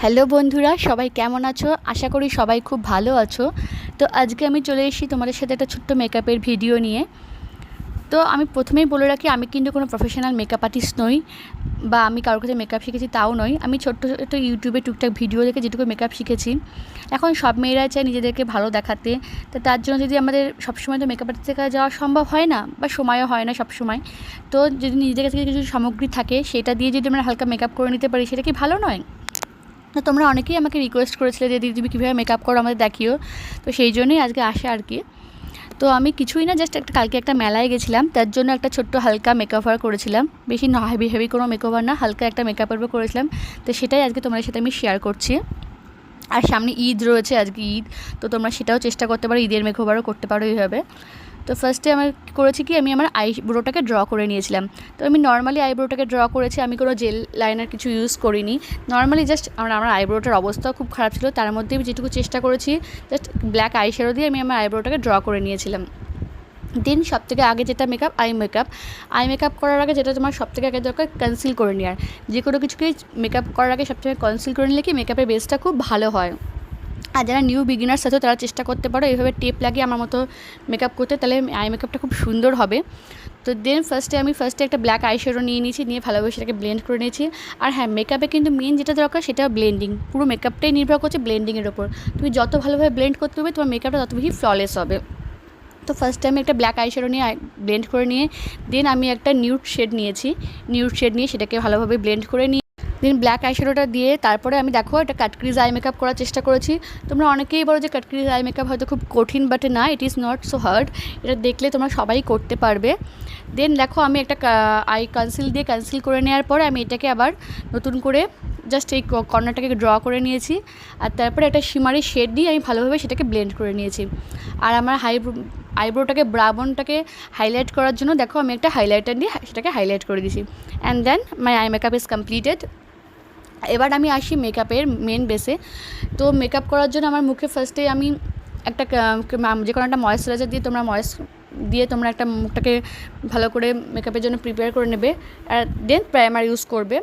Hello বন্ধুরা, সবাই কেমন আছো? আশা করি সবাই খুব ভালো আছো। তো আজকে আমি চলে এসেছি তোমাদের সাথে একটা ছোট্ট মেকআপের ভিডিও নিয়ে। তো আমি প্রথমেই বলে রাখি, আমি কিন্তু কোনো প্রফেশনাল মেকআপ আর্টিস্ট নই বা আমি কারোর কাছে মেকআপ শিখেছি তাও নয়। আমি ছোট্ট ছোট্ট ইউটিউবে টুকটাক ভিডিও দেখে যেটুকু মেকআপ শিখেছি। এখন সব মেয়েরাই চায় নিজেদেরকে ভালো দেখাতে, তো তার জন্য যদি আমাদের সবসময় তো মেকআপ আর্টিস্টের কাছে যাওয়া সম্ভব হয় না বা সময়ও হয় না সবসময়। তো যদি নিজেদের কাছে কিছু সামগ্রী থাকে সেটা দিয়ে যদি আমরা হালকা মেকআপ করে নিতে পারি, সেটা কি ভালো নয়? তো তোমরা অনেকেই আমাকে রিকোয়েস্ট করেছিলে যে দিদি তুমি কীভাবে মেকআপ করো আমাদের দেখিও। তো সেই জন্যই আজকে আসা আর কি। তো আমি কিছুই না, জাস্ট কালকে একটা মেলায় গেছিলাম, তার জন্য একটা ছোট্ট হালকা মেকওভার করেছিলাম। বেশি না হেভি হেভি কোনো মেকওভার না, হালকা একটা মেকআপের উপর করেছিলাম। তো সেটাই আজকে তোমাদের সাথে আমি শেয়ার করছি। আর সামনে ঈদ রয়েছে, আজকে ঈদ, তো তোমরা সেটাও চেষ্টা করতে পারো, ঈদের মেকওভারও করতে পারো এইভাবে। তো ফার্স্টে আমার করেছি কি, আমি আমার আইব্রোটাকে ড্র করে নিয়েছিলাম। তো আমি নর্মালি আইব্রোটাকে ড্র করেছি, আমি কোনো জেল লাইনার কিছু ইউজ করিনি। নর্মালি জাস্ট আমার আইব্রোটার অবস্থাও খুব খারাপ ছিল, তার মধ্যে আমি যেটুকু চেষ্টা করেছি জাস্ট ব্ল্যাক আই শ্যাডো দিয়ে আমি আমার আইব্রোটাকে ড্র করে নিয়েছিলাম। দেন সবথেকে আগে যেটা মেকআপ, আই মেকআপ করার আগে যেটা তোমার সবথেকে আগে দরকার, কনসিল করে নেওয়ার। যে কোনো কিছুকে মেকআপ করার আগে সবথেকে কনসিল করে নিলে কি মেকআপের বেসটা খুব ভালো হয়। আর যারা নিউ বিগিনার্স আছে তারা চেষ্টা করতে পারো এইভাবে টেপ লাগিয়ে আমার মতো মেকআপ করতে, তাহলে আই মেকআপটা খুব সুন্দর হবে। তো দেন ফার্স্টে একটা ব্ল্যাক আই শ্যাডো নিয়ে নিয়েছি, নিয়ে ভালোভাবে সেটাকে ব্লেন্ড করে নিয়েছি। আর হ্যাঁ, মেকআপে কিন্তু মেন যেটা দরকার সেটা ব্লেন্ডিং। পুরো মেকআপটাই নির্ভর করছে ব্লেন্ডিংয়ের ওপর। তুমি যত ভালোভাবে ব্লেন্ড করতে পারবে তোমার মেকআপটা তত বেশি ফ্ললেস হবে। তো ফার্স্ট টাইম একটা ব্ল্যাক আই শ্যাডো নিয়ে ব্লেন্ড করে নিয়ে দেন আমি একটা নিউড শেড নিয়ে সেটাকে ভালোভাবে ব্লেন্ড করে নিয়ে দেন ব্ল্যাক আই শ্যাডোটা দিয়ে তারপরে আমি দেখো একটা কাটক্রিজ আই মেকআপ করার চেষ্টা করেছি। তোমরা অনেকেই বলো যে কাটক্রিজ আই মেকআপ হয়তো খুব কঠিন, বাট না, it is not so hard. এটা দেখলে তোমরা সবাই করতে পারবে। দেন দেখো আমি একটা আই কনসিল করে নেওয়ার পরে আমি এটাকে আবার নতুন করে জাস্ট এই কর্নারটাকে ড্র করে নিয়েছি। আর তারপরে একটা শিমারি শেড দিয়ে আমি ভালোভাবে সেটাকে ব্লেন্ড করে নিয়েছি। আর আমার আইব্রোটাকে ব্রাউনটাকে হাইলাইট করার জন্য দেখো আমি একটা হাইলাইটার দিয়ে সেটাকে হাইলাইট করে দিয়েছি। And then my eye makeup is completed. এবার আমি আসি মেকআপের মেন বেসে। তো মেকআপ করার জন্য আমার মুখে ফার্স্টে আমি একটা যে কোনো একটা ময়েশ্চারাইজার দিয়ে তোমরা একটা মুখটাকে ভালো করে মেকআপের জন্য প্রিপেয়ার করে নেবে। আর দেন প্রাইমার ইউজ করবে।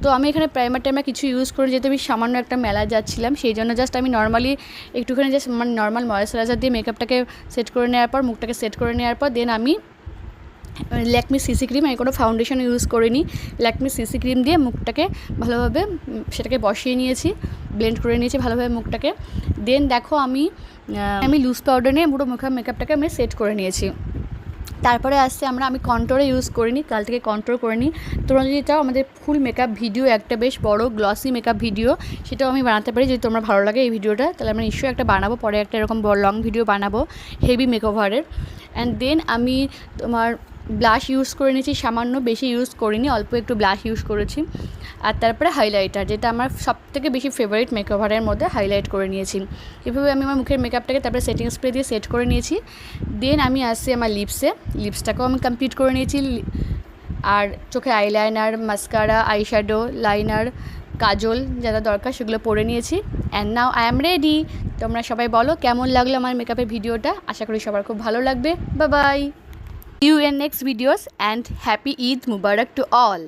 তো আমি এখানে প্রাইমার কিছু ইউজ করে, যেহেতু আমি সামান্য একটা মেলায় যাচ্ছিলাম সেই জন্য জাস্ট আমি নর্মালি একটুখানি জাস্ট মানে নর্মাল ময়েশ্চারাইজার দিয়ে মেকআপটাকে সেট করে নেওয়ার পর, মুখটাকে সেট করে নেওয়ার পর দেন আমি ল্যাকমি সিসি ক্রিম, আমি কোনো ফাউন্ডেশন ইউজ করিনি, ল্যাকমি সিসি ক্রিম দিয়ে মুখটাকে ভালোভাবে সেটাকে বসিয়ে নিয়েছি, ব্লেন্ড করে নিয়েছি ভালোভাবে মুখটাকে। দেন দেখো আমি লুজ পাউডার নিয়ে পুরো মেকআপটাকে আমি সেট করে নিয়েছি। তারপরে আসছে আমি কন্ট্রোরে ইউজ করিনি, কাল থেকে কন্ট্রোল করে নিই। তোমরা যদি চাও আমাদের ফুল মেকআপ ভিডিও, একটা বেশ বড় গ্লসি মেকআপ ভিডিও, সেটাও আমি বানাতে পারি। যদি তোমরা ভালো লাগে এই ভিডিওটা, তাহলে আমরা নিশ্চয়ই একটা বানাবো, পরে একটা এরকম বড় লং ভিডিও বানাবো হেভি মেকওভারের। অ্যান্ড দেন আমি তোমার ব্লাশ ইউজ করে নিয়েছি, সামান্য, বেশি ইউজ করিনি, অল্প একটু ব্লাশ ইউজ করেছি। আর তারপরে হাইলাইটার, যেটা আমার সবথেকে বেশি ফেভারিট মেকওভারের মধ্যে, হাইলাইট করে নিয়েছি। এভাবে আমি আমার মুখের মেকআপটাকে তারপরে সেটিং স্প্রে দিয়ে সেট করে নিয়েছি। দেন আমি আসছি আমার লিপসটাকেও আমি কমপ্লিট করে নিয়েছি। আর চোখে আইলাইনার, মাস্কারা, আইশ্যাডো, লাইনার, কাজল যারা দরকার সেগুলো পরে নিয়েছি। And now I am ready. তোমরা সবাই বলো কেমন লাগলো আমার মেকআপের ভিডিওটা। আশা করি সবার খুব ভালো লাগবে। Bye bye, see you in next videos and happy Eid Mubarak to all.